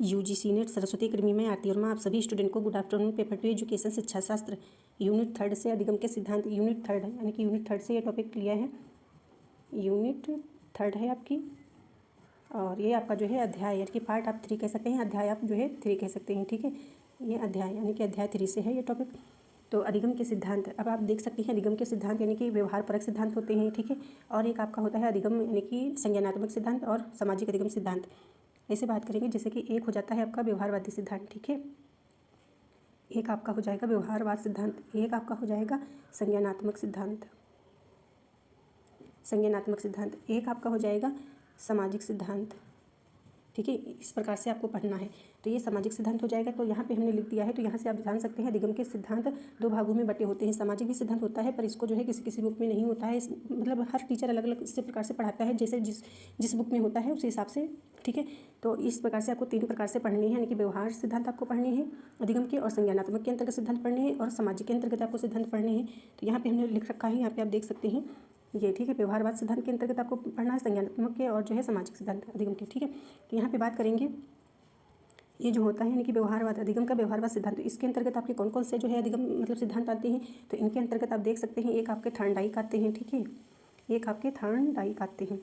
UGC net Saraswati academy में आरती वर्मा आप सभी स्टूडेंट को गुड आफ्टरनून। पेपर 2 एजुकेशन शिक्षा शास्त्र यूनिट 3 से अधिगम के सिद्धांत यूनिट 3 है, यानी कि यूनिट 3 से ये टॉपिक लिया है। यूनिट 3 है आपकी, और ये आपका जो है अध्याय, यानी कि पार्ट आप 3 कह सकते हैं, अध्याय आप जो है 3 कह सकते हैं। ठीक है, ये अध्याय यानी कि अध्याय 3 से है ये टॉपिक। तो अधिगम के सिद्धांत, अब आप देख सकते हैं अधिगम के सिद्धांत यानी कि व्यवहार परक सिद्धांत होते हैं। ठीक है, और एक आपका होता है अधिगम यानी कि संज्ञानात्मक सिद्धांत और सामाजिक अधिगम सिद्धांत। ऐसे बात करेंगे जैसे कि एक हो जाता है आपका व्यवहारवादी सिद्धांत। ठीक है, एक आपका हो जाएगा व्यवहारवाद सिद्धांत, एक आपका हो जाएगा संज्ञानात्मक सिद्धांत, संज्ञानात्मक सिद्धांत, एक आपका हो जाएगा सामाजिक सिद्धांत। ठीक है, इस प्रकार से आपको पढ़ना है। तो ये सामाजिक सिद्धांत हो जाएगा। तो यहाँ पे हमने लिख दिया है, तो यहाँ से आप जान सकते हैं अधिगम के सिद्धांत 2 भागों में बटे होते हैं। सामाजिक भी सिद्धांत होता है, पर इसको जो है किसी किसी बुक में नहीं होता है। मतलब हर टीचर अलग अलग इसी प्रकार से पढ़ाता है, जैसे जिस बुक में होता है उस हिसाब से। ठीक है, तो इस प्रकार से आपको 3 प्रकार से पढ़नी है, यानी कि व्यवहार सिद्धांत आपको पढ़ने हैं अधिगम के, और संज्ञानात्मक के अंतर्गत सिद्धांत पढ़ने हैं, और सामाजिक के अंतर्गत आपको सिद्धांत पढ़ने हैं। तो यहाँ पे हमने लिख रखा है, यहाँ पे आप देख सकते हैं ये। ठीक है, व्यवहारवाद सिद्धांत के अंतर्गत आपको पढ़ना है, संज्ञानात्मक के और जो है सामाजिक सिद्धांत अधिगम के। ठीक है, तो यहाँ पे बात करेंगे ये जो होता है यानी कि व्यवहारवाद, अधिगम का व्यवहारवाद सिद्धांत, तो इसके अंतर्गत आपके कौन कौन से जो है अधिगम मतलब सिद्धांत आते हैं। तो इनके अंतर्गत आप देख सकते हैं, एक आपके थॉर्नडाइक आते हैं। ठीक है, एक आपके थॉर्नडाइक आते हैं,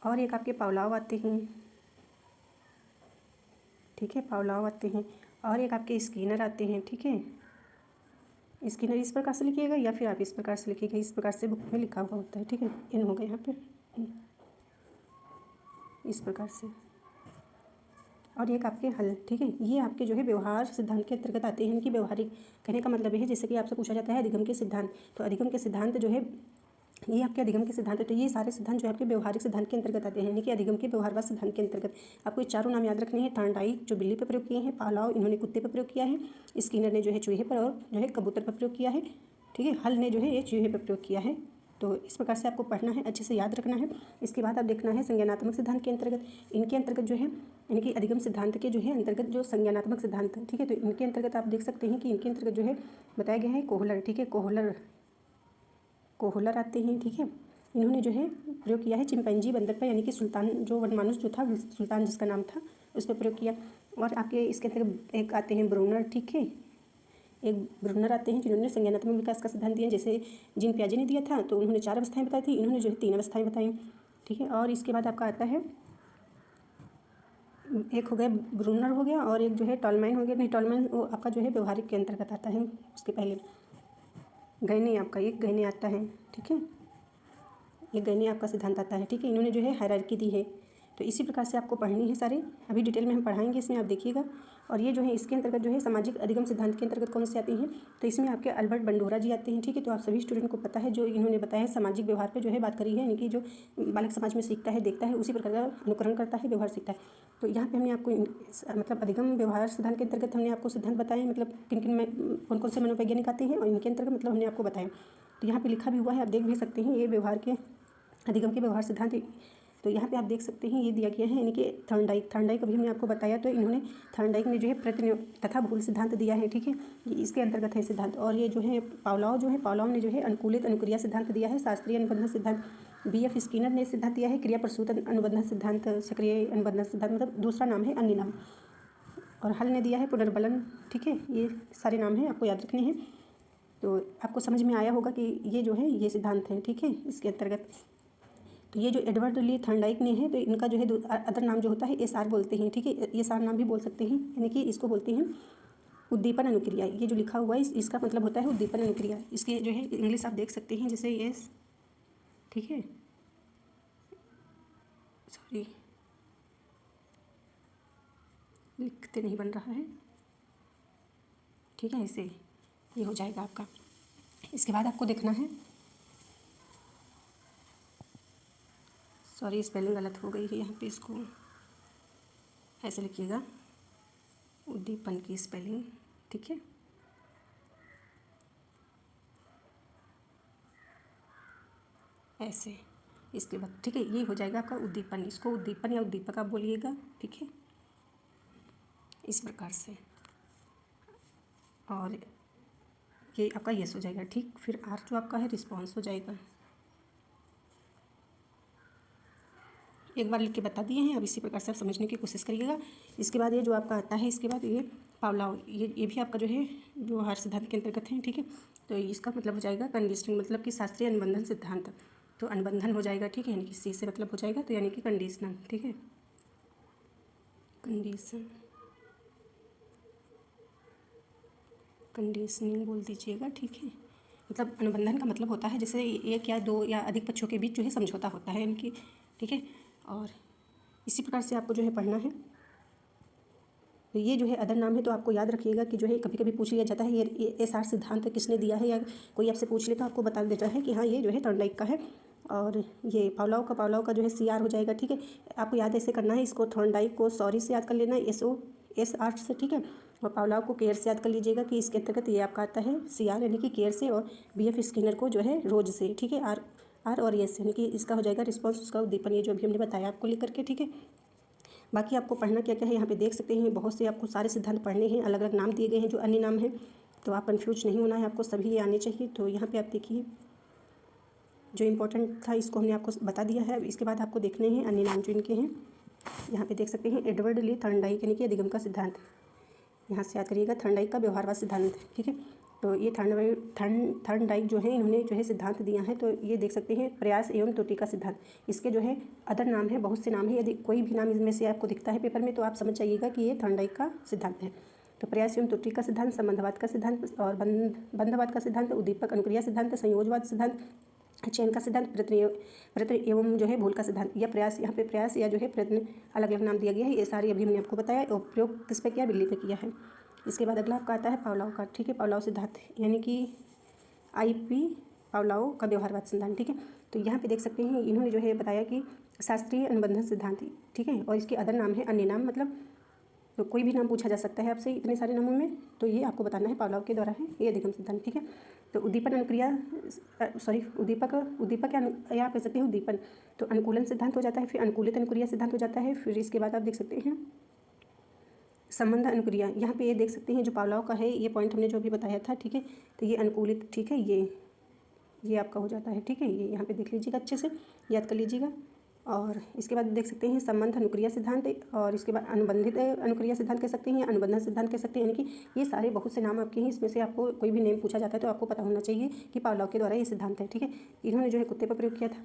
और एक आपके पावलोव आते हैं। ठीक है, पावलोव आते हैं, और एक आपके स्किनर आते हैं। ठीक है, स्किनर इस प्रकार से लिखिएगा या फिर आप इस प्रकार से लिखिएगा, इस प्रकार से बुक में लिखा हुआ होता है। ठीक है, इन होगा यहाँ पे इस प्रकार से, और एक आपके हल। ठीक है, ये आपके जो है व्यवहार सिद्धांत के अंतर्गत आते हैं। इनकी व्यवहारिक कहने का मतलब है जैसे कि आपसे पूछा जाता है अधिगम के सिद्धांत, तो अधिगम के सिद्धांत जो है ये आपके अधिगम के सिद्धांत है। तो ये सारे सिद्धांत जो आपके व्यवहारिक सिद्धांत के अंतर्गत आते हैं, यानी कि अधिगम के व्यवहारवाद सिद्धांत के अंतर्गत। आपको ये चारों नाम याद रखने हैं। थॉर्नडाइक जो बिल्ली पर प्रयोग किए हैं, पावलोव इन्होंने कुत्ते पर प्रयोग किया है, स्किनर ने जो है चूहे पर और जो है कबूतर पर प्रयोग किया है। ठीक है, हल ने जो है ये चूहे पर प्रयोग किया है। तो इस प्रकार से आपको पढ़ना है, अच्छे से याद रखना है। इसके बाद आप देखना है संज्ञानात्मक सिद्धांत के अंतर्गत, इनके अंतर्गत जो है यानी कि अधिगम सिद्धांत के जो है अंतर्गत जो संज्ञानात्मक सिद्धांत है। ठीक है, तो इनके अंतर्गत आप देख सकते हैं कि इनके अंतर्गत जो है बताया गया है कोहलर। ठीक है, कोहलर आते हैं। ठीक है, इन्होंने जो है प्रयोग किया है चिंपैंजी बंदर पर, यानी कि सुल्तान जो वनमानुष जो था, सुल्तान जिसका नाम था, उस पर प्रयोग किया। और आपके इसके अंतर्गत एक आते हैं ब्रूनर। ठीक है, एक ब्रूनर आते हैं जिन्होंने संज्ञानात्मक विकास का सिद्धांत दिया। जैसे जीन पियाजे ने दिया था, तो उन्होंने 4 अवस्थाएं बताई थी, इन्होंने जो है 3 अवस्थाएं बताई। ठीक है, और इसके बाद आपका आता है एक हो गया ब्रूनर हो गया, और एक जो है टॉलमैन हो गया। नहीं, टॉलमैन वो आपका जो है व्यवहारिक के अंतर्गत आता है, उसके पहले गैने आपका एक गैने आता है। ठीक है, ये गैने आपका सिद्धांत आता है। ठीक है, इन्होंने जो है हायरार्की दी है। तो इसी प्रकार से आपको पढ़नी है सारे, अभी डिटेल में हम पढ़ाएंगे इसमें, आप देखिएगा। और ये जो है इसके अंतर्गत जो है सामाजिक अधिगम सिद्धांत के अंतर्गत कौन से आते हैं, तो इसमें आपके अल्बर्ट बंडोरा जी आते हैं। ठीक है, तो आप सभी स्टूडेंट को पता है, जो इन्होंने बताया है सामाजिक व्यवहार पे जो है बात करी है, यानी कि जो बालक समाज में सीखता है, देखता है, उसी प्रकार का अनुकरण करता है, व्यवहार सीखता है। तो यहाँ पे हमने आपको मतलब अधिगम व्यवहार सिद्धांत के अंतर्गत हमने आपको सिद्धांत बताए, मतलब किन किन में कौन कौन से मनोवैज्ञानिक आते हैं, और इनके अंतर्गत मतलब हमने आपको बताया। तो यहाँ पे लिखा भी हुआ है, आप देख भी सकते हैं, ये व्यवहार के अधिगम के व्यवहार सिद्धांत। तो यहाँ पे आप देख सकते हैं ये दिया गया है, यानी कि थॉर्नडाइक अभी हमने आपको बताया। तो इन्होंने थॉर्नडाइक ने जो है प्रतिनियोग तथा भूल सिद्धांत दिया है। ठीक है, ये इसके अंतर्गत है सिद्धांत। और ये जो है पावलोव ने जो है अनुकूलित अनुक्रिया सिद्धांत दिया है, शास्त्रीय अनुबंध सिद्धांत। BF स्किनर ने सिद्धांत दिया है क्रिया प्रसूत अनुबंध सिद्धांत, सक्रिय अनुबंध सिद्धांत, मतलब दूसरा नाम है अन्य नाम। और हल ने दिया है पुनर्बलन। ठीक है, ये सारे नाम हैं, आपको याद रखने हैं। तो आपको समझ में आया होगा कि ये जो है ये सिद्धांत हैं। ठीक है, इसके अंतर्गत तो ये जो एडवर्ड ली थॉर्नडाइक ने है, तो इनका जो है अदर नाम जो होता है SR बोलते हैं। ठीक है, SR नाम भी बोल सकते हैं, यानी कि इसको बोलते हैं उद्दीपन अनुक्रिया। ये जो लिखा हुआ है इसका मतलब होता है उद्दीपन अनुक्रिया। इसके जो है इंग्लिश आप देख सकते हैं, जैसे ये, ठीक है, सॉरी लिखते नहीं बन रहा है। ठीक है, ऐसे ये हो जाएगा आपका। इसके बाद आपको देखना है, सॉरी स्पेलिंग गलत हो गई है यहाँ पे, इसको ऐसे लिखिएगा उद्दीपन की स्पेलिंग। ठीक है, ऐसे इसके बाद। ठीक है, ये हो जाएगा आपका उद्दीपन, इसको उद्दीपन या उद्दीपक आप बोलिएगा। ठीक है, इस प्रकार से, और ये आपका यस हो जाएगा। ठीक, फिर आर जो आपका है रिस्पॉन्स हो जाएगा। एक बार लिख के बता दिए हैं, अब इसी प्रकार से आप समझने की कोशिश करिएगा। इसके बाद ये जो आपका आता है, इसके बाद ये पावलाव, ये भी आपका जो है व्यवहार सिद्धांत के अंतर्गत है, ठीक है। तो इसका मतलब हो जाएगा कंडीशनिंग, मतलब कि शास्त्रीय अनुबंधन सिद्धांत। तो अनुबंधन हो जाएगा, ठीक है, यानी कि सी से मतलब हो जाएगा, तो यानी कि कंडीशनल, ठीक है, कंडीशनिंग बोल दीजिएगा, ठीक है। मतलब अनुबंधन का मतलब होता है जैसे एक या दो या अधिक पक्षों के बीच जो है समझौता होता है इनकी, ठीक है। और इसी प्रकार से आपको जो है पढ़ना है। तो ये जो है अदर नाम है, तो आपको याद रखिएगा कि जो है कभी कभी पूछ लिया जाता है ये एसआर सिद्धांत किसने दिया है, या कोई आपसे पूछ ले तो आपको बता देता है कि हाँ ये जो है थॉर्नडाइक का है। और ये पावलाव का जो है सीआर हो जाएगा, ठीक है। आपको याद ऐसे करना है, इसको थॉर्नडाइक को सॉरी से याद कर लेना है, एसआर से, ठीक है। और पावलाव को केयर से याद कर लीजिएगा कि इसके अंतर्गत ये आपका आता है सीआर यानी कि केयर से, और बीएफ स्किनर को जो है रोज से, ठीक है, आर और एस यानी कि इसका हो जाएगा रिस्पॉन्स, उसका उद्दीपन, ये जो भी हमने बताया आपको लेकर के, ठीक है। बाकी आपको पढ़ना क्या क्या है यहाँ पे देख सकते हैं, बहुत से आपको सारे सिद्धांत पढ़ने हैं, अलग अलग नाम दिए गए हैं जो अन्य नाम हैं, तो आप कन्फ्यूज नहीं होना है, आपको सभी ये आने चाहिए। तो यहाँ पे आप देखिए जो इम्पोर्टेंट था इसको हमने आपको बता दिया है। अब इसके बाद आपको देखने हैं अन्य नाम जो इनके हैं, यहाँ पे देख सकते हैं एडवर्ड ली थॉर्नडाइक यानी कि अधिगम का सिद्धांत, यहाँ से याद करिएगा थॉर्नडाइक का व्यवहारवाद सिद्धांत, ठीक है। तो ये थॉर्नडाइक जो है इन्होंने जो है सिद्धांत दिया है, तो ये देख सकते हैं प्रयास एवं त्रुटि का सिद्धांत, इसके जो है अदर नाम है, बहुत से नाम है, यदि कोई भी नाम इसमें से आपको दिखता है पेपर में तो आप समझ जाइएगा कि ये थॉर्नडाइक का सिद्धांत है। तो प्रयास एवं त्रुटि का सिद्धांत, संबंधवाद का सिद्धांत और बंधवाद का सिद्धांत, उद्दीपक अनुक्रिया सिद्धांत, संयोजवाद सिद्धांत, चयन का सिद्धांत, प्रयत्न एवं जो है भूल का सिद्धांत, या प्रयास, यहाँ पे प्रयास या जो है प्रयत्न अलग अलग नाम दिया गया है, ये सारी अभी हमने आपको बताया, और प्रयोग किस पे किया, बिल्ली पे किया है। इसके बाद अगला आपका आता है पावलाव का, ठीक है, पावलाव सिद्धांत यानी कि आईपी पावलाव का व्यवहारवाद सिद्धांत, ठीक है। तो यहाँ पे देख सकते हैं इन्होंने जो है बताया कि शास्त्रीय अनुबंधन सिद्धांत, ठीक है, और इसके अदर नाम है अन्य नाम, मतलब तो कोई भी नाम पूछा जा सकता है आपसे इतने सारे नामों में, तो ये आपको बताना है पावलाव के द्वारा है ये अधिगम सिद्धांत, ठीक है। तो उद्दीपन अनुक्रिया उद्दीपक या आप कह सकते हैं उद्दीपन, तो अनुकूलन सिद्धांत हो जाता है, फिर अनुकूलित अनुक्रिया सिद्धांत हो जाता है, फिर इसके बाद आप देख सकते हैं संबंध अनुक्रिया, यहाँ पे ये देख सकते हैं जो पावलाव का है, ये पॉइंट हमने जो अभी बताया था, ठीक है। तो ये अनुकूलित, ठीक है, ये आपका हो जाता है, ठीक है, ये यहाँ पे देख लीजिएगा, अच्छे से याद कर लीजिएगा। और इसके बाद देख सकते हैं संबंध अनुक्रिया सिद्धांत, और इसके बाद अनुबंधित अनुक्रिया सिद्धांत कह सकते हैं, अनुबंधन सिद्धांत कह सकते हैं, यानी कि ये सारे बहुत से नाम आपके हैं, इसमें से आपको कोई भी नेम पूछा जाता है तो आपको पता होना चाहिए कि पावलाव के द्वारा ये सिद्धांत है, ठीक है। इन्होंने जो है कुत्ते पर प्रयोग किया था,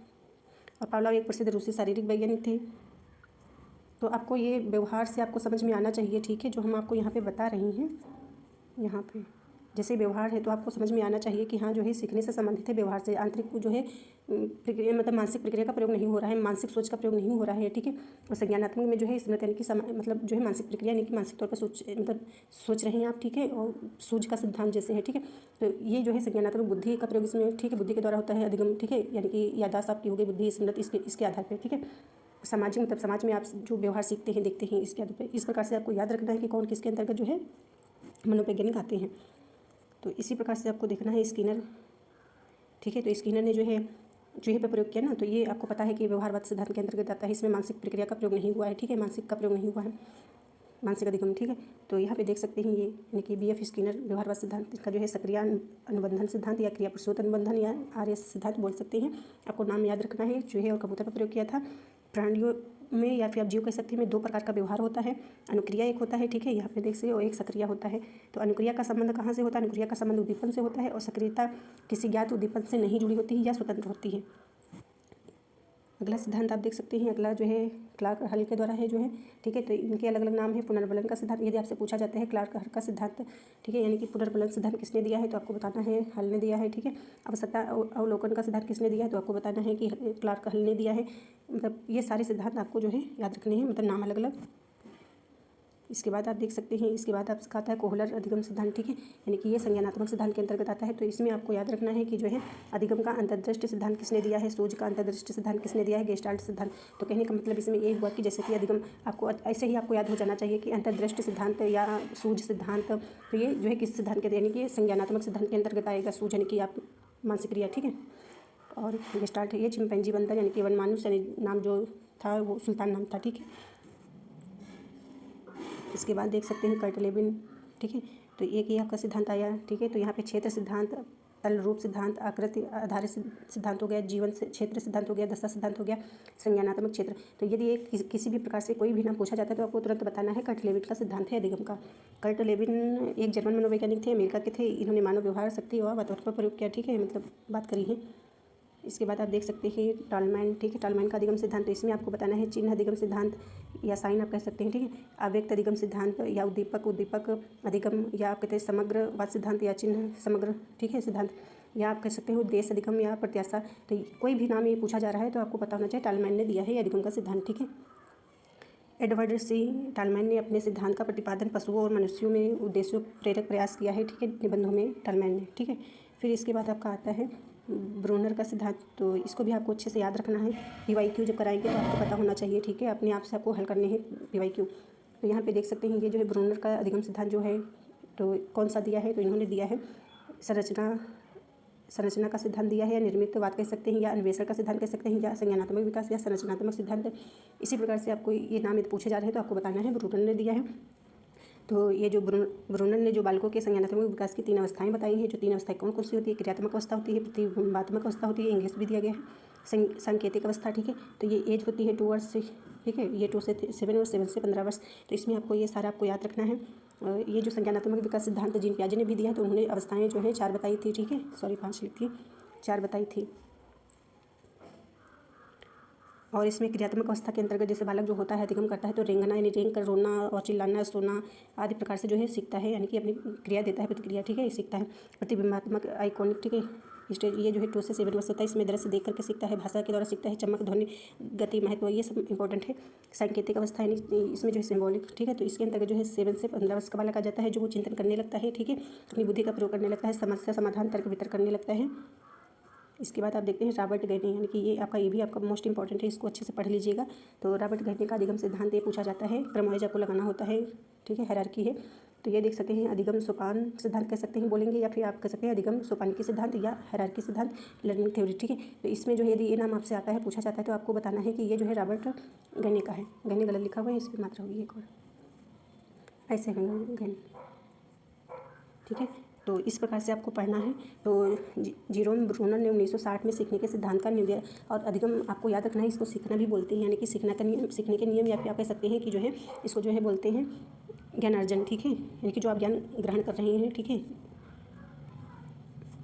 और पावलाव एक प्रसिद्ध रूसी शारीरिक वैज्ञानिक थे। तो आपको ये व्यवहार से आपको समझ में आना चाहिए, ठीक है, जो हम आपको यहाँ पे बता रहे हैं, यहाँ पे जैसे व्यवहार है तो आपको समझ में आना चाहिए कि हाँ जो है सीखने से संबंधित है, व्यवहार से आंतरिक जो है प्रक्रिया, मतलब मानसिक प्रक्रिया का प्रयोग नहीं हो रहा है, मानसिक सोच का प्रयोग नहीं हो रहा है, ठीक है। और संज्ञानात्मक में जो है स्मृति यानी कि मतलब जो है मानसिक प्रक्रिया यानी कि मानसिक तौर पर सोच रहे हैं आप, ठीक है, और सूझ का सिद्धांत जैसे है, ठीक है। तो ये जो है संज्ञानात्मक बुद्धि का प्रयोग इसमें, ठीक है, बुद्धि के द्वारा होता है अधिगम, ठीक है, यानी कि याददाश्त आपकी हो गई, बुद्धि स्मृति इसके आधार पर, ठीक है। सामाजिक मतलब समाज में आप जो व्यवहार सीखते हैं देखते हैं इसके आधार पर, इस प्रकार से आपको याद रखना है कि कौन किसके अंतर्गत जो है मनोवैज्ञानिक आते हैं। तो इसी प्रकार से आपको देखना है स्किनर, ठीक है। तो स्किनर ने जो है प्रयोग किया ना, तो ये आपको पता है कि व्यवहारवाद सिद्धांत के अंतर्गत आता है, इसमें मानसिक प्रक्रिया का प्रयोग नहीं हुआ है, ठीक है, मानसिक का प्रयोग नहीं हुआ है, मानसिक अधिगम, ठीक है। तो यहाँ पे देख सकते हैं ये यानी कि बीएफ स्किनर व्यवहारवाद सिद्धांत, इसका जो है सक्रिय अनुबंधन सिद्धांत या क्रिया प्रसूत अनुबंधन या आरएस सिद्धांत बोल सकते हैं, आपको नाम याद रखना है जो है। और कबूतर पर प्रयोग किया था। प्राणियों में या फिर आप जीव कह सकते हैं में दो प्रकार का व्यवहार होता है, अनुक्रिया एक होता है, ठीक है, यहाँ पे देख सकते हो, एक सक्रिय होता है। तो अनुक्रिया का संबंध कहाँ से होता है, अनुक्रिया का संबंध उद्दीपन से होता है, और सक्रियता किसी ज्ञात उद्दीपन से नहीं जुड़ी होती है या स्वतंत्र होती है। अगला सिद्धांत आप देख सकते हैं, अगला जो है क्लार्क हल के द्वारा है जो है, ठीक है। तो इनके अलग अलग नाम है। पुनर्बलन का सिद्धांत, यदि आपसे पूछा जाता है क्लार्क हल का सिद्धांत, ठीक है, यानी कि पुनर्बलन सिद्धांत किसने दिया है तो आपको बताना है हल ने दिया है, ठीक है। आवश्यकता अवलोकन का सिद्धांत किसने दिया है तो आपको बताना है कि क्लार्क हल ने दिया है। मतलब ये सारे सिद्धांत आपको जो है याद रखने हैं, मतलब नाम अलग अलग। इसके बाद आप देख सकते हैं, इसके बाद आपका आता है कोहलर अधिगम सिद्धांत, ठीक है, यानी कि ये संज्ञानात्मक सिद्धांत के अंतर्गत आता है। तो इसमें आपको याद रखना है कि जो है अधिगम का अंतर्दृष्टि सिद्धांत किसने दिया है, सूझ का अंतर्दृष्टि सिद्धांत किसने दिया है, गेस्टाल्ट सिद्धांत। तो कहने का मतलब इसमें ये हुआ कि जैसे कि अधिगम आपको ऐसे ही आपको याद हो जाना चाहिए कि अंतर्दृष्टि सिद्धांत या सूझ सिद्धांत, तो ये जो है किस सिद्धांत के, यानी कि संज्ञानात्मक सिद्धांत के अंतर्गत आएगा। सूझ यानी कि आप मानसिक क्रिया, ठीक है, और गेस्टाल्ट ये चिंपैंजी बंदर यानी कि वनमानुष यानी नाम जो था वो सुल्तान नाम था, ठीक है। इसके बाद देख सकते हैं कर्टलेबिन, ठीक है। तो एक ये आपका सिद्धांत आया, ठीक है। तो यहाँ पे क्षेत्र सिद्धांत, तल रूप सिद्धांत, आकृति आधारित सिद्धांत हो गया, जीवन से क्षेत्र सिद्धांत हो गया, दशा सिद्धांत हो गया, संज्ञानात्मक क्षेत्र। तो यदि एक किसी भी प्रकार से कोई भी नाम पूछा जाता है तो आपको तुरंत बताना है कर्ट लेविन का सिद्धांत है अधिगम का। कर्ट लेविन एक जर्मन मनोवैज्ञानिक थे, अमेरिका के थे। इन्होंने मानव व्यवहार, शक्ति और वातावरण पर प्रयोग किया, ठीक है, मतलब बात करी है। इसके बाद आप देख सकते हैं टॉलमैन, ठीक है, टॉलमैन का अधिगम सिद्धांत। तो इसमें आपको बताना है चिन्ह अधिगम सिद्धांत या साइन आप कह सकते हैं, ठीक है, अव्यक्त अधिगम सिद्धांत या उद्दीपक अधिगम, या आप कहते हैं समग्र वाद सिद्धांत या चिन्ह समग्र, ठीक है, सिद्धांत, या आप कह सकते हो उद्देश्य अधिगम या प्रत्याशा। तो कोई भी नाम ये पूछा जा रहा है तो आपको पता होना चाहिए टॉलमैन ने दिया है अधिगम का सिद्धांत, ठीक है। एडवर्ड सी टॉलमैन ने अपने सिद्धांत का प्रतिपादन पशुओं और मनुष्यों में उद्देश्यों प्रेरक प्रयास किया है, ठीक है, निबंधों में टॉलमैन ने, ठीक है। फिर इसके बाद आपका आता है ब्रूनर का सिद्धांत। तो इसको भी आपको अच्छे से याद रखना है। PYQ जब कराएंगे तो आपको पता होना चाहिए, ठीक है, अपने आप से आपको हल करने हैं PYQ। तो यहाँ पे देख सकते हैं ये जो है ब्रूनर का अधिगम सिद्धांत जो है तो कौन सा दिया है, तो इन्होंने दिया है संरचना का सिद्धांत दिया है, या निर्मितवाद कह सकते हैं, या अन्वेषण का सिद्धांत कह सकते हैं, या संज्ञानात्मक विकास या संरचनात्मक सिद्धांत। इसी प्रकार से आपको ये नाम यदि पूछे जा रहे हैं तो आपको बताना है ब्रूनर ने दिया है। तो ये जो ब्रूनर ने जो बालकों के संज्ञानात्मक विकास की 3 अवस्थाएं बताई हैं, जो 3 अवस्थाएं कौन कौन सी होती है, क्रियात्मक अवस्था होती है, प्रतिबिंबात्मक अवस्था होती है, इंग्लिश भी दिया गया है, सांकेतिक अवस्था, ठीक है। तो ये एज होती है 2 वर्ष से, ठीक है, ये 2 से 7 वर्ष, 7 से 15 वर्ष। तो इसमें आपको ये सारा आपको याद रखना है। ये जो संज्ञानात्मक विकास सिद्धांत जीन पियाजे ने भी दिया है, तो उन्होंने अवस्थाएं जो है 4 बताई थी, ठीक है, सॉरी 5 लिख थी, 4 बताई थी। और इसमें क्रियात्मक अवस्था के अंतर्गत जैसे बालक जो होता है अधिगम करता है तो रेंगना यानी रेंग कर रोना और चिल्लाना, सोना आदि प्रकार से जो है सीखता है, यानी कि अपनी क्रिया देता है, प्रतिक्रिया, ठीक है, सीखता है। प्रतिबिंबात्मक आइकॉनिक, ठीक है, स्टेज ये जो है 2 से 7 वर्ष होता है। इसमें दृश्य देख करके सीखता है, भाषा के द्वारा सीखता है, चमक, ध्वनि, गति, महत्व, ये सब इंपॉर्टेंट है। सांकेतिक अवस्था यानी इसमें जो है सिम्बॉलिक, ठीक है, तो इसके अंतर्गत जो है 7 से 15 वर्ष का बालक आ जाता है, जो वो चिंतन करने लगता है, ठीक है, अपनी बुद्धि का प्रयोग करने लगता है, समस्या समाधान, तर्क वितर्क करने लगता है। इसके बाद आप देखते हैं रॉबर्ट गैनी, यानी कि ये आपका, ये भी आपका मोस्ट इंपॉर्टेंट है, इसको अच्छे से पढ़ लीजिएगा। तो रॉबर्ट गैनी का अधिगम सिद्धांत ये पूछा जाता है, क्रमवाइज आपको लगाना होता है, ठीक है, हायरार्की है। तो ये देख सकते हैं अधिगम सोपान सिद्धांत कह सकते हैं बोलेंगे, या फिर आप कह सकते हैं अधिगम सोपान की सिद्धांत या हायरार्की सिद्धांत, लर्निंग थ्योरी, ठीक है। तो इसमें जो है यदि ये नाम आपसे आता है, पूछा जाता है, तो आपको बताना है कि ये जो है रॉबर्ट गैनी का है। गैनी गलत लिखा हुआ है, इस पर मात्रा होगी एक और, ऐसे है गैनी, ठीक है। तो इस प्रकार से आपको पढ़ना है। तो जीरोम ब्रूनर ने 1960 में सीखने के सिद्धांत का निर्णय और अधिगम आपको याद रखना है, इसको सीखना भी बोलते हैं, यानी कि सीखने के नियम, या फिर आप कह सकते हैं कि जो है इसको जो है बोलते हैं ज्ञानार्जन, ठीक है, यानी कि जो आप ज्ञान ग्रहण कर रहे हैं, ठीक है।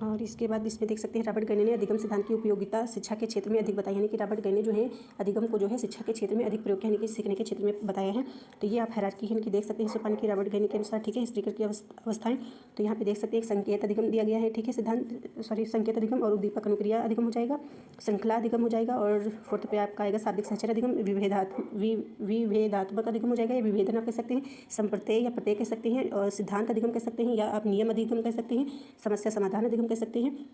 और इसके बाद इसमें देख सकते हैं रॉबर्ट गैनी ने अधिगम सिद्धांत की उपयोगिता शिक्षा के क्षेत्र में अधिक बताई, यानी कि रॉबर्ट गैनी जो है अधिगम को जो है शिक्षा के क्षेत्र में अधिक प्रयोग किया, यानी कि सीखने के क्षेत्र में बताया है। तो ये आप हायरार्की है, यानी कि देख सकते हैं सोपान की रॉबर्ट गैनी के अनुसार, ठीक है, स्पीकर की अवस्थाएं। तो यहाँ पे देख सकते हैं एक संकेत अधिगम दिया गया है, ठीक है, संकेत अधिगम और उद्दीपक अनुक्रिया अधिगम हो जाएगा, श्रृंखला अधिगम हो जाएगा, और 4th पे आपका आएगा शाब्दिक सहचर अधिगम, विभेदात्मक अधिगम हो जाएगा, या विभेदन आप कह सकते हैं, संप्रत्यय या प्रत्यय कह सकते हैं, और सिद्धांत अधिगम कह सकते हैं, या आप नियम अधिगम कह सकते हैं, समस्या समाधान अधिगम कह सकते हैं।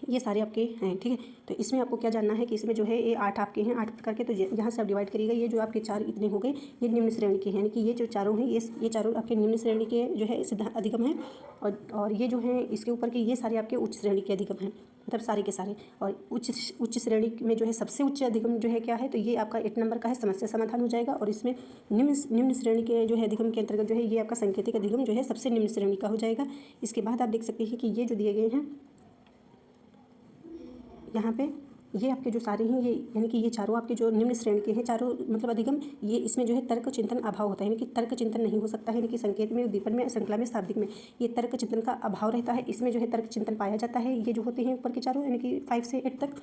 ये सारे आपके हैं, ठीक है। तो इसमें आपको क्या जानना है कि इसमें जो है ये 8 आपके हैं, 8 प्रकार के। तो यहाँ से आप डिवाइड करिएगा, ये जो आपके 4 इतने हो गए ये निम्न श्रेणी के हैं, यानी कि ये जो चारों हैं ये चारों आपके निम्न श्रेणी के जो है सिद्धांत अधिगम हैं, और ये जो हैं इसके ऊपर के ये सारे आपके उच्च श्रेणी के अधिगम हैं, मतलब सारे के सारे। और उच्च श्रेणी में जो है सबसे उच्च अधिगम जो है क्या है, तो ये आपका 8 नंबर का है, समस्या समाधान हो जाएगा। और इसमें निम्न श्रेणी के जो है अधिगम के अंतर्गत जो है ये आपका सांकेतिक अधिगम जो है सबसे निम्न श्रेणी का हो जाएगा। इसके बाद आप देख सकते हैं कि ये जो दिए गए हैं यहाँ पे, ये आपके जो सारे हैं ये, यानी कि ये चारों आपके जो निम्न श्रेणी के हैं चारों, मतलब अधिगम, ये इसमें जो है तर्क चिंतन अभाव होता है, यानी कि तर्क चिंतन नहीं हो सकता है, यानी कि संकेत में, उद्दीपन में, श्रृंखला में, शाब्दिक में ये तर्क चिंतन का अभाव रहता है। इसमें जो है तर्क चिंतन पाया जाता है। ये जो होते हैं ऊपर के चारों, यानी कि 5 से 8 तक।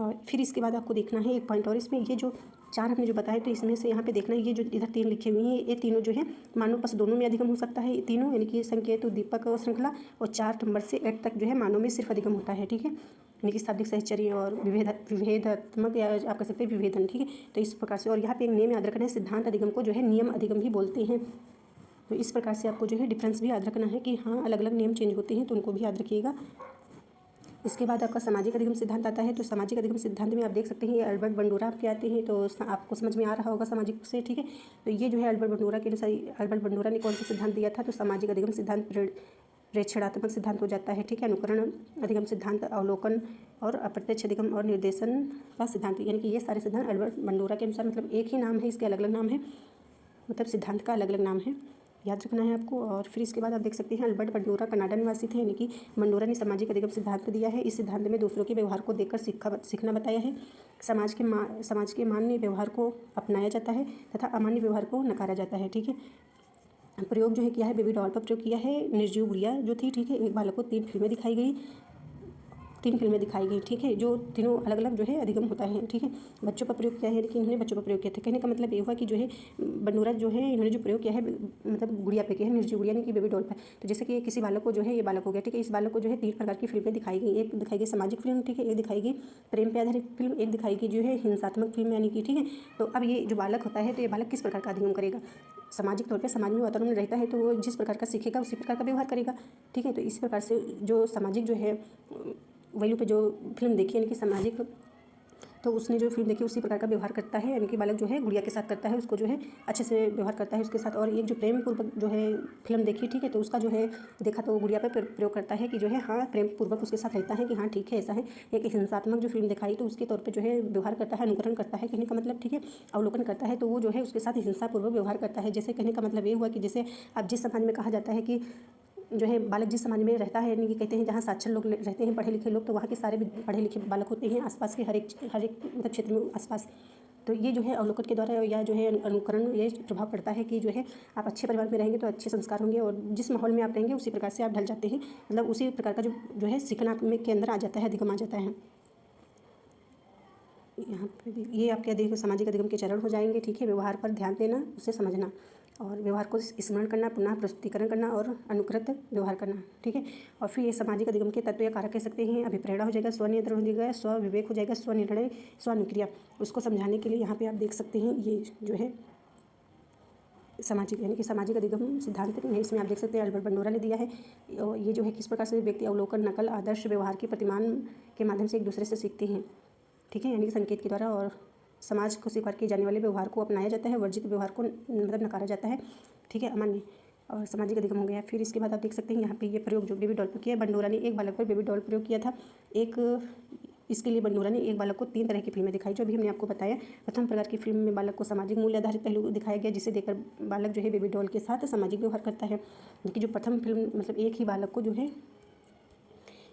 और फिर इसके बाद आपको देखना है एक पॉइंट, और इसमें ये जो 4 हमने जो बताया, तो इसमें से यहाँ पे देखना है ये जो इधर 3 लिखे हुए हैं, ये तीनों जो है मानव पश दोनों में अधिगम हो सकता है, ये तीनों, यानी कि संकेत, उद्दीपक और श्रृंखला। और 4 नंबर से 8 तक जो है मानव में सिर्फ अधिगम होता है, ठीक है, यानी कि शाब्दिक सहचर्य और विभेदात्मक, या आप कह सकते हैं विभेदन, ठीक है। तो इस प्रकार से, और यहाँ पे एक नियम याद रखना है, सिद्धांत अधिगम को जो है नियम अधिगम भी बोलते हैं। तो इस प्रकार से आपको जो है डिफरेंस भी याद रखना है कि हाँ अलग अलग नियम चेंज होते हैं, तो उनको भी याद रखिएगा। इसके बाद आपका सामाजिक अधिगम सिद्धांत आता है। तो सामाजिक अधिगम सिद्धांत में आप देख सकते हैं ये अल्बर्ट बंडोरा आपके आते हैं, तो आपको समझ में आ रहा होगा सामाजिक से, ठीक है। तो ये जो है अल्बर्ट बंडोरा के अनुसार, अल्बर्ट बंडोरा ने कौन सा सिद्धांत दिया था, तो सामाजिक अधिगम सिद्धांत प्रेक्षणात्मक सिद्धांत हो जाता है, ठीक है। अनुकरण अधिगम सिद्धांत, अवलोकन और अप्रत्यक्ष अधिगम और निर्देशन का सिद्धांत, यानी कि ये सारे सिद्धांत अल्बर्ट बंडोरा के अनुसार, मतलब एक ही नाम है, इसके अलग अलग नाम है, मतलब सिद्धांत का अलग अलग नाम है। याद रखना है आपको। और फिर इसके बाद आप देख सकते हैं अल्बर्ट बंडोरा कनाडा निवासी थे, यानी कि बंडोरा ने सामाजिक अधिगम सिद्धांत दिया है। इस सिद्धांत में दूसरों के व्यवहार को देखकर सीखना बताया है। समाज के मान्य व्यवहार को अपनाया जाता है तथा अमान्य व्यवहार को नकारा जाता है। ठीक है, प्रयोग जो है किया है बेबी डॉल पर प्रयोग किया है। निर्जीव गुड़िया जो थी, ठीक है, एक बालक को 3 फिल्में दिखाई गई, ठीक है, जो तीनों अलग अलग जो है अधिगम होता है। ठीक है, बच्चों पर प्रयोग किया है, लेकिन इन्होंने बच्चों पर प्रयोग किया था। कहने का मतलब ये हुआ कि जो है बंडोरा जो है इन्होंने जो प्रयोग किया है मतलब गुड़िया पे किया है, निर्जीव गुड़िया नहीं कि बेबी डॉल पर। तो जैसे कि किसी बालक को जो है, ये बालक हो गया, ठीक है, इस बालक को जो है 3 प्रकार की फिल्में दिखाई गई। एक दिखाई गई सामाजिक फिल्म, ठीक है, एक दिखाई गई प्रेम पे आधारित फिल्म, एक दिखाई गई जो है हिंसात्मक फिल्म, यानी कि ठीक है। तो अब ये जो बालक होता है, तो ये बालक किस प्रकार का अधिगम करेगा? सामाजिक तौर पे समाज में वातावरण में रहता है तो वो जिस प्रकार का सीखेगा उसी प्रकार का व्यवहार करेगा। ठीक है, तो इस प्रकार से जो सामाजिक जो है वैल्यू पे जो फिल्म देखी, यानी कि सामाजिक, तो उसने जो फिल्म देखी उसी प्रकार का व्यवहार करता है, यानी कि बालक जो है गुड़िया के साथ करता है, उसको जो है अच्छे से व्यवहार करता है उसके साथ। और एक जो प्रेम पूर्वक जो है फिल्म देखी, ठीक है, तो उसका जो है देखा तो गुड़िया पे प्रयोग करता है कि जो है हाँ प्रेम पूर्वक उसके साथ रहता है कि हाँ ठीक है ऐसा है। एक हिंसात्मक जो फिल्म दिखाई तो उसके तौर पर जो है व्यवहार करता है, अनुकरण करता है, कहने का मतलब, ठीक है, अवलोकन करता है, तो वो जो है उसके साथ हिंसापूर्वक व्यवहार करता है। जैसे कहने का मतलब ये हुआ कि जैसे अब जिस समाज में कहा जाता है कि जो है बालक जिस समाज में रहता है, यानी कि कहते हैं जहाँ साक्षर लोग रहते हैं, पढ़े लिखे लोग, तो वहाँ के सारे भी पढ़े लिखे बालक होते हैं आसपास के हर एक मतलब क्षेत्र में आसपास। तो ये जो है अवलोकन के द्वारा या जो है अनुकरण ये प्रभाव पड़ता है कि जो है आप अच्छे परिवार में रहेंगे तो अच्छे संस्कार होंगे, और जिस माहौल में आप रहेंगे उसी प्रकार से आप ढल जाते हैं, मतलब उसी प्रकार का जो है सीखना आप में के अंदर आ जाता है, अधिगम आ जाता है। यहाँ पे भी ये आपके सामाजिक अधिगम के चरण हो जाएंगे। ठीक है, व्यवहार पर ध्यान देना, उसे समझना, और व्यवहार को स्मरण करना, पुनः प्रस्तुतिकरण करना और अनुकृत व्यवहार करना। ठीक है, और फिर ये सामाजिक अधिगम के तत्व या कारक कह सकते हैं। अभिप्रेरणा हो जाएगा, स्वनियंत्रण हो जाएगा, स्वविवेक हो जाएगा, स्वनिर्णय, स्वानुक्रिया। उसको समझाने के लिए यहाँ पे आप देख सकते हैं ये जो है सामाजिक, यानी कि सामाजिक अधिगम सिद्धांत में इसमें आप देख सकते हैं अल्बर्ट बंडोरा ने दिया है। और ये जो है किस प्रकार से व्यक्ति अवलोकन, नकल, आदर्श, व्यवहार के प्रतिमान के माध्यम से एक दूसरे से सीखते हैं। ठीक है, यानी कि संकेत के द्वारा, और समाज को स्वीकार किए जाने वाले व्यवहार को अपनाया जाता है, वर्जित व्यवहार को मतलब नकारा जाता है। ठीक है, अमान्य और सामाजिक अधिगम हो गया। फिर इसके बाद आप देख सकते हैं यहाँ पे ये प्रयोग जो बेबी डॉल पर किया है, बंडोरा ने एक बालक पर बेबी डॉल प्रयोग किया था। इसके लिए बंडोरा ने एक बालक को 3 तरह की फिल्में दिखाई, जो अभी हमने आपको बताया। प्रथम प्रकार की फिल्म में बालक को सामाजिक मूल्य आधारित पहलू दिखाया गया, जिसे देखकर बालक जो है बेबी डॉल के साथ सामाजिक व्यवहार करता है। जबकि जो प्रथम फिल्म मतलब एक ही बालक को जो है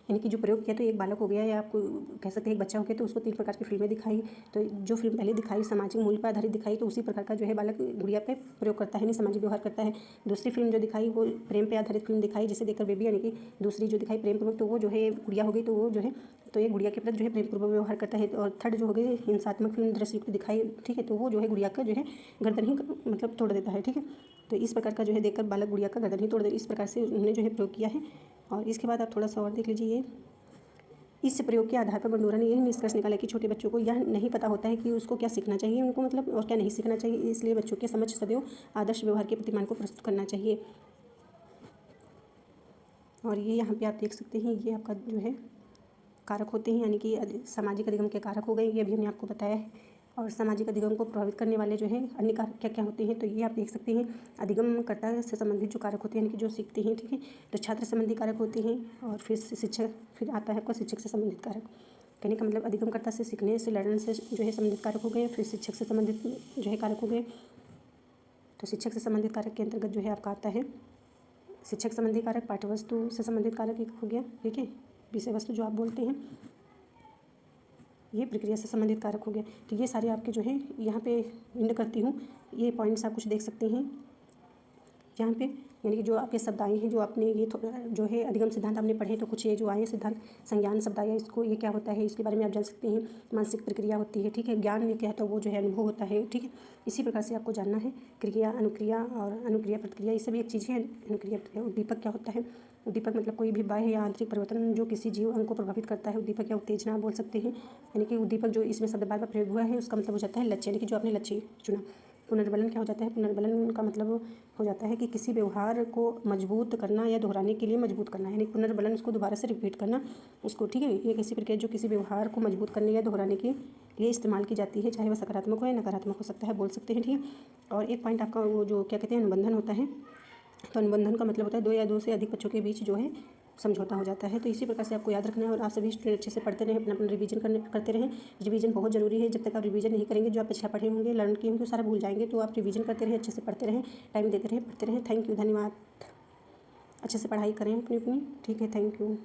यानी कि जो प्रयोग किया तो एक बालक हो गया या आपको कह सकते हैं एक बच्चा हो गया, तो उसको 3 प्रकार की फिल्में दिखाई। तो जो फिल्म पहले दिखाई सामाजिक मूल्य पर आधारित दिखाई, तो उसी प्रकार का जो है बालक गुड़िया पे प्रयोग करता है, नहीं सामाजिक व्यवहार करता है। दूसरी फिल्म जो दिखाई वो प्रेम पे आधारित फिल्म दिखाई, जिसे देखकर बेबी, यानी कि दूसरी जो दिखाई प्रेम पूर्वक, तो वो जो है गुड़िया हो गई, तो वो जो है तो ये गुड़िया के प्रति जो है प्रेम पूर्वक व्यवहार करता है। और थर्ड जो हो गई हिंसात्मक फिल्म दृश्ययुक्त दिखाई, ठीक है, तो वो जो है गुड़िया का जो है गर्दन ही मतलब तोड़ देता है। ठीक है, तो इस प्रकार का जो है देखकर बालक गुड़िया का गर्दन ही तोड़ दे, इस प्रकार से उन्होंने जो है प्रयोग किया है। और इसके बाद आप थोड़ा सा और देख लीजिए। ये इस प्रयोग के आधार पर बंडोरा ने यही निष्कर्ष निकाला कि छोटे बच्चों को यह नहीं पता होता है कि उसको क्या सीखना चाहिए उनको मतलब और क्या नहीं सीखना चाहिए, इसलिए बच्चों के समझ सदैव आदर्श व्यवहार के प्रतिमान को प्रस्तुत करना चाहिए। और ये यहाँ पे आप देख सकते हैं, ये आपका जो है कारक होते हैं, यानी कि सामाजिक अधिगम के कारक हो गए, ये भी हमने आपको बताया है। और सामाजिक अधिगम को प्रभावित करने वाले जो है अन्य कारक क्या क्या होते हैं, तो ये आप देख सकते हैं। अधिगमकर्ता से संबंधित जो कारक होते हैं, यानी कि जो सीखते हैं, ठीक है, तो छात्र संबंधी कारक होते हैं। और फिर शिक्षक, फिर आता है आपका शिक्षक से संबंधित कारक। कहने का मतलब अधिगमकर्ता से सीखने से लड़ने से जो है संबंधित कारक हो गए। फिर शिक्षक से संबंधित जो है कारक हो गए। तो शिक्षक से संबंधित कारक के अंतर्गत जो है आपका आता है शिक्षक संबंधी कारक, पाठ्यवस्तु से संबंधित कारक एक हो गया, ठीक है, विषय वस्तु जो आप बोलते हैं, ये प्रक्रिया से संबंधित कारक हो गया। तो ये सारे आपके जो है यहाँ पे इंड करती हूँ, ये पॉइंट्स आप कुछ देख सकते हैं यहाँ पे, यानी कि जो आपके शब्द आए हैं, जो आपने ये जो है अधिगम सिद्धांत आपने पढ़े, तो कुछ ये जो आए सिद्धांत संज्ञान शब्द आया, इसको ये क्या होता है इसके बारे में आप जान सकते हैं। मानसिक प्रक्रिया होती है, ठीक है, ज्ञान ये क्या होता है वो जो है अनुभव होता है, ठीक है, इसी प्रकार से आपको जानना है। क्रिया, अनुक्रिया और अनुक्रिया प्रतिक्रिया, ये सभी एक चीज़ है। अनुक्रिया प्रतिक्रिया, उद्दीपक क्या होता है, उद्दीपक मतलब कोई भी बाह्य या आंतरिक परिवर्तन जो किसी जीव अंग को प्रभावित करता है, उद्दीपक या उत्तेजना बोल सकते हैं। यानी कि उद्दीपक जो इसमें शब्द बार बार प्रयोग हुआ है उसका मतलब हो जाता है लक्ष्य, यानी कि जो आपने लक्ष्य चुना। पुनर्बलन क्या हो जाता है, पुनर्बलन का मतलब हो जाता है कि किसी व्यवहार को मजबूत करना या दोहराने के लिए मजबूत करना, यानी पुनर्बलन उसको दोबारा से रिपीट करना उसको, ठीक है। ये किसी प्रक्रिया जो किसी व्यवहार को मजबूत करने या दोहराने के लिए इस्तेमाल की जाती है, चाहे वह सकारात्मक हो या नकारात्मक हो सकता है, बोल सकते हैं, ठीक है। और एक पॉइंट आपका वो जो क्या कहते हैं अनुबंधन होता है, तो अनुबंधन का मतलब होता है दो या दो से अधिक बच्चों के बीच जो है समझौता हो जाता है। तो इसी प्रकार से आपको याद रखना है और आप सभी स्टूडेंट अच्छे से पढ़ते रहें, अपना अपना रिवीजन करते रहें। रिवीजन बहुत ज़रूरी है। जब तक आप रिवीजन नहीं करेंगे, जो आप पिछला पढ़े होंगे, लर्न किए होंगे, सारा भूल जाएंगे। तो आप रिवीजन करते रहें, अच्छे से पढ़ते रहें, टाइम देते रहें, पढ़ते रहें। थैंक यू, धन्यवाद। अच्छे से पढ़ाई करें अपनी अपनी। ठीक है, थैंक यू।